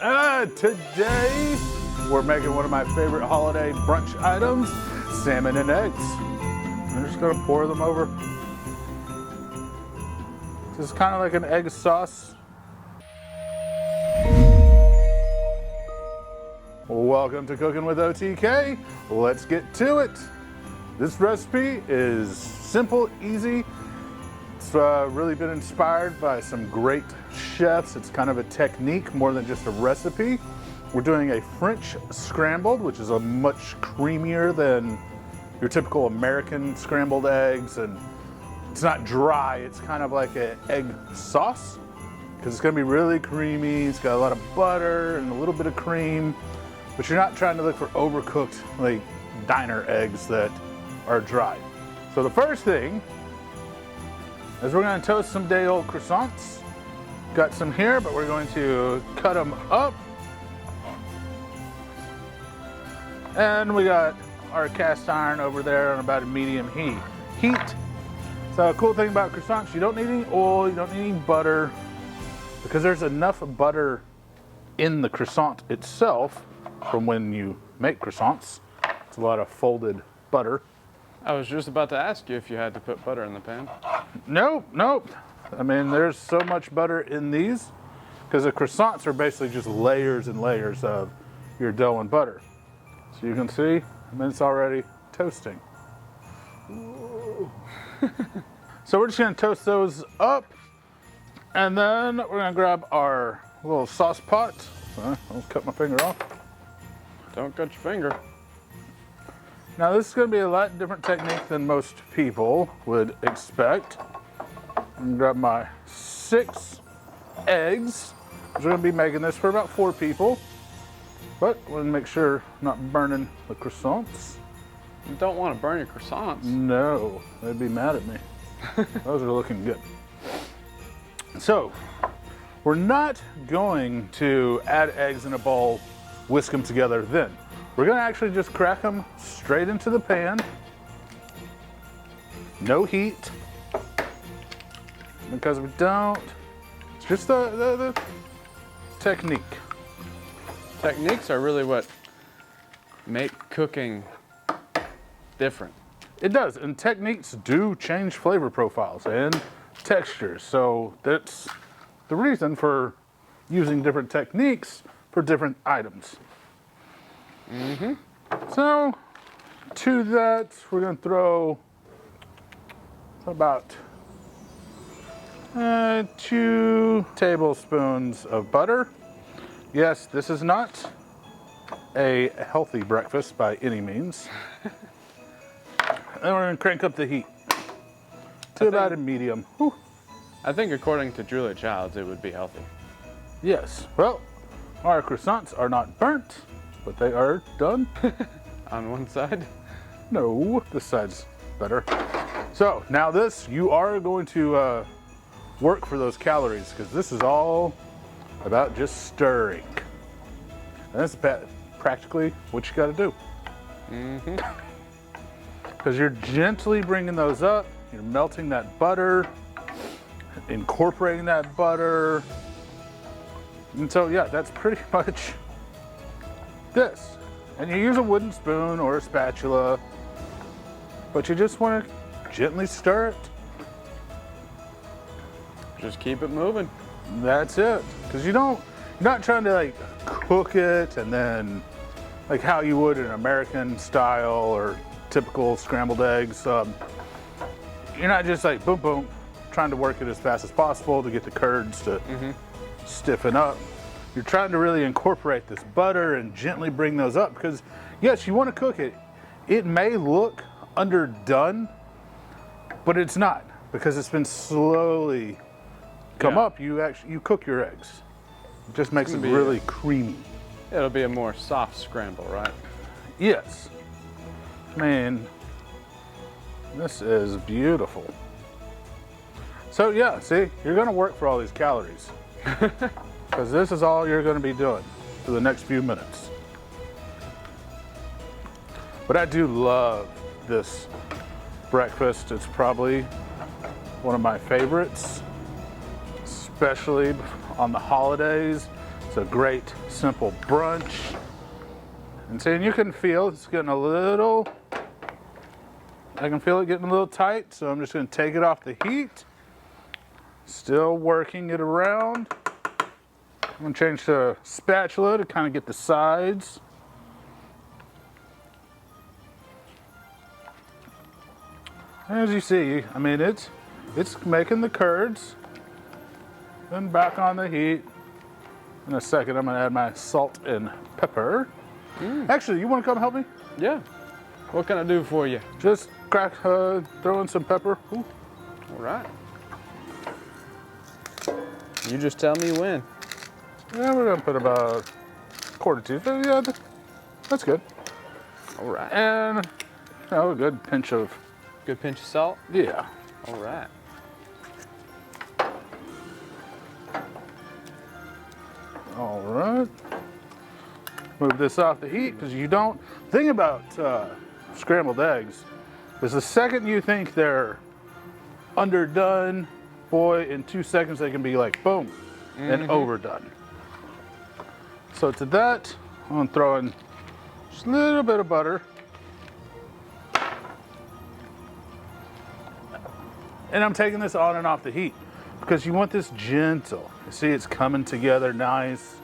Today we're making one of my favorite holiday brunch items, salmon and eggs. I'm just gonna pour them over. This is kind of like an egg sauce. Welcome to Cooking with OTK. Let's get to it. This recipe is simple, easy. It's really been inspired by some great chefs. It's kind of a technique more than just a recipe. We're doing a French scrambled, which is a much creamier than your typical American scrambled eggs, and it's not dry. It's kind of like an egg sauce because it's going to be really creamy. It's got a lot of butter and a little bit of cream, but you're not trying to look for overcooked like diner eggs that are dry. So the first thing is we're going to toast some day-old croissants. Got some here, but we're going to cut them up. And we got our cast iron over there on about a medium heat. So a cool thing about croissants, you don't need any oil, you don't need any butter, because there's enough butter in the croissant itself from when you make croissants. It's a lot of folded butter. I was just about to ask you if you had to put butter in the pan. Nope. I mean, there's so much butter in these because the croissants are basically just layers and layers of your dough and butter. So you can see, it's already toasting. So we're just gonna toast those up, and then we're gonna grab our little sauce pot. I'll cut my finger off. Don't cut your finger. Now this is going to be a lot different technique than most people would expect. I'm going to grab my 6 eggs. We're going to be making this for about 4 people, but we're going to make sure not burning the croissants. You don't want to burn your croissants. No, they'd be mad at me. Those are looking good. So we're not going to add eggs in a bowl, whisk them together then. We're gonna actually just crack them straight into the pan. No heat. Because we don't, it's just the technique. Techniques are really what make cooking different. It does, and techniques do change flavor profiles and textures. So that's the reason for using different techniques for different items. So to that, we're going to throw about 2 tablespoons of butter. Yes, this is not a healthy breakfast by any means. And we're going to crank up the heat to about a medium. Whew. I think according to Julia Childs, it would be healthy. Yes, well, our croissants are not burnt, but they are done. On one side? No, this side's better. So now this, you are going to work for those calories because this is all about just stirring. And that's practically what you got to do. Because you're gently bringing those up, you're melting that butter, incorporating that butter. And so yeah, that's pretty much this. And you use a wooden spoon or a spatula, but you just want to gently stir it. Just keep it moving. That's it. Because you're not trying to like cook it and then like how you would in American style or typical scrambled eggs. You're not just like boom, boom, trying to work it as fast as possible to get the curds to stiffen up. You're trying to really incorporate this butter and gently bring those up because yes, you want to cook it. It may look underdone, but it's not because it's been slowly come up. You cook your eggs. It just makes it really creamy. It'll be a more soft scramble, right? Yes. Man, this is beautiful. So yeah, see, you're gonna work for all these calories. Because this is all you're going to be doing for the next few minutes. But I do love this breakfast. It's probably one of my favorites, especially on the holidays. It's a great, simple brunch. And see, you can feel it's getting a little, I can feel it getting a little tight, so I'm just gonna take it off the heat. Still working it around. I'm gonna change to a spatula to kind of get the sides. As you see, I mean, it's making the curds. Then back on the heat. In a second, I'm gonna add my salt and pepper. Actually, you wanna come help me? Yeah. What can I do for you? Just throw in some pepper. Ooh. All right. You just tell me when. Yeah, we're gonna put about a quarter teaspoon. Yeah, that's good. All right. And a good pinch of. Good pinch of salt. Yeah. All right. All right. Move this off the heat because you don't. Thing about scrambled eggs is the second you think they're underdone, boy, in 2 seconds they can be like boom and overdone. So to that, I'm gonna throw in just a little bit of butter. And I'm taking this on and off the heat because you want this gentle. You see, it's coming together nice.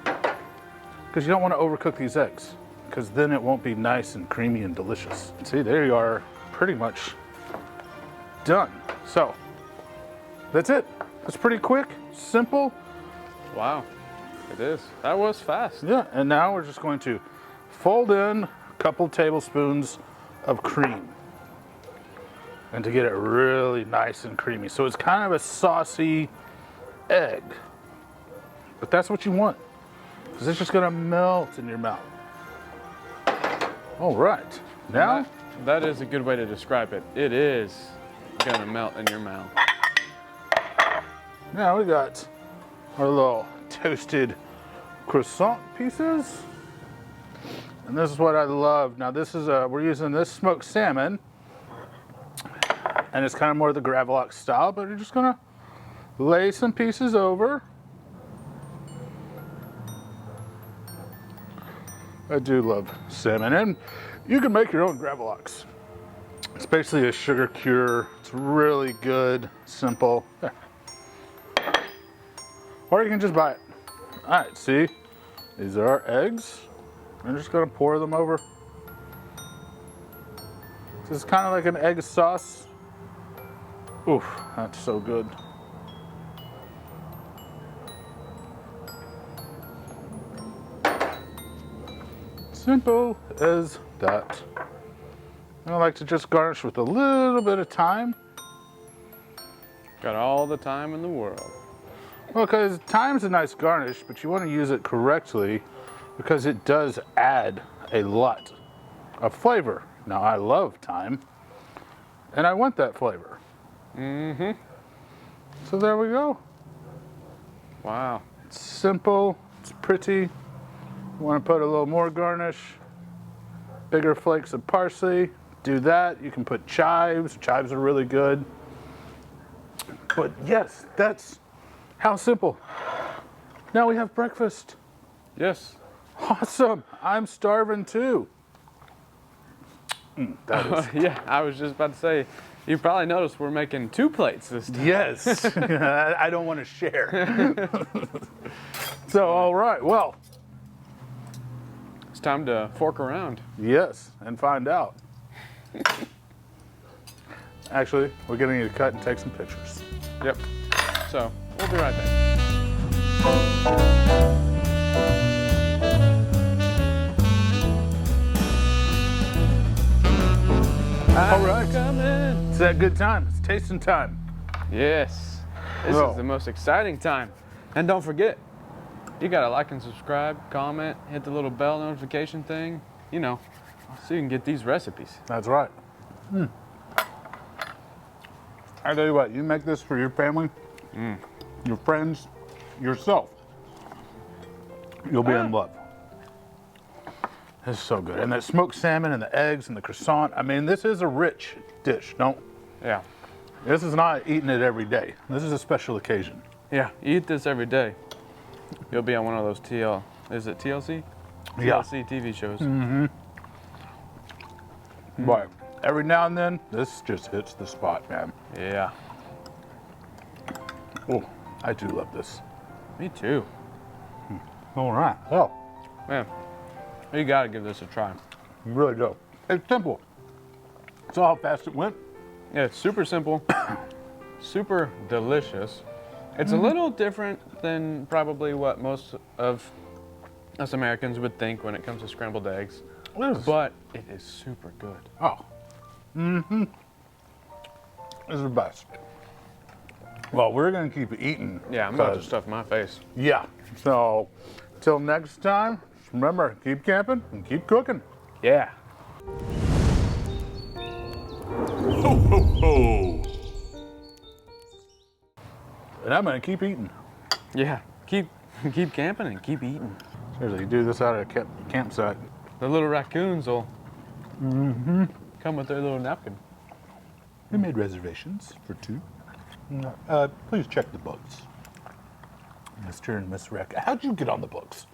Because you don't want to overcook these eggs, because then it won't be nice and creamy and delicious. See, there you are, pretty much done. So that's it. It's pretty quick, simple. Wow, it is. That was fast. Yeah, and now we're just going to fold in a couple tablespoons of cream. And to get it really nice and creamy. So it's kind of a saucy egg. But that's what you want. Because it's just gonna melt in your mouth. All right, now. That is a good way to describe it. It is gonna melt in your mouth. Now we got our little toasted croissant pieces. And this is what I love. Now this is, we're using this smoked salmon. And it's kind of more the Gravalox style, but you're just gonna lay some pieces over. I do love salmon, and you can make your own Gravalox. It's basically a sugar cure. It's really good, simple. Yeah. Or you can just buy it. All right, see, these are our eggs. I'm just gonna pour them over. This is kind of like an egg sauce. Oof, that's so good. Simple as that. I like to just garnish with a little bit of thyme. Got all the time in the world. Well, because thyme's a nice garnish, but you want to use it correctly because it does add a lot of flavor. Now, I love thyme, and I want that flavor. So there we go. Wow. It's simple, it's pretty. You want to put a little more garnish, bigger flakes of parsley, do that. You can put chives. Chives are really good. But yes, that's how simple. Now we have breakfast. Yes. Awesome. I'm starving too. That is. Yeah, I was just about to say, you probably noticed we're making 2 plates this time. Yes. I don't want to share. So, all right. Well, it's time to fork around. yes, and find out. Actually, we're going to need to cut and take some pictures. Yep. So, we'll be right back. All right. Coming. It's that good time. It's tasting time. Yes. This Oh. is the most exciting time. And don't forget, you gotta like and subscribe, comment, hit the little bell notification thing, you know, so you can get these recipes. That's right. I tell you what, you make this for your family, your friends, yourself. You'll be in love. This is so good. And that smoked salmon and the eggs and the croissant. I mean, this is a rich dish. Yeah. This is not eating it every day. This is a special occasion. Yeah, you eat this every day. You'll be on one of those is it TLC? Yeah. TLC TV shows. But every now and then, this just hits the spot, man. Yeah. Oh, I do love this. Me too. All right. Oh, Man, you gotta give this a try. you really do. It's simple. Saw how fast it went. Yeah, it's super simple, super delicious. It's a little different than probably what most of us Americans would think when it comes to scrambled eggs, but it is super good. Oh. This is the best. Well, we're gonna keep eating. Yeah, I'm about to 'cause- stuff my face. Yeah. So, till next time, remember, keep camping and keep cooking. Yeah. Ho, ho, ho. And I'm gonna keep eating. Yeah, keep camping and keep eating. Seriously, you do this out of a campsite. The little raccoons will come with their little napkin. We made reservations for 2. Please check the books. Mr. and Miss Rack. How'd you get on the books?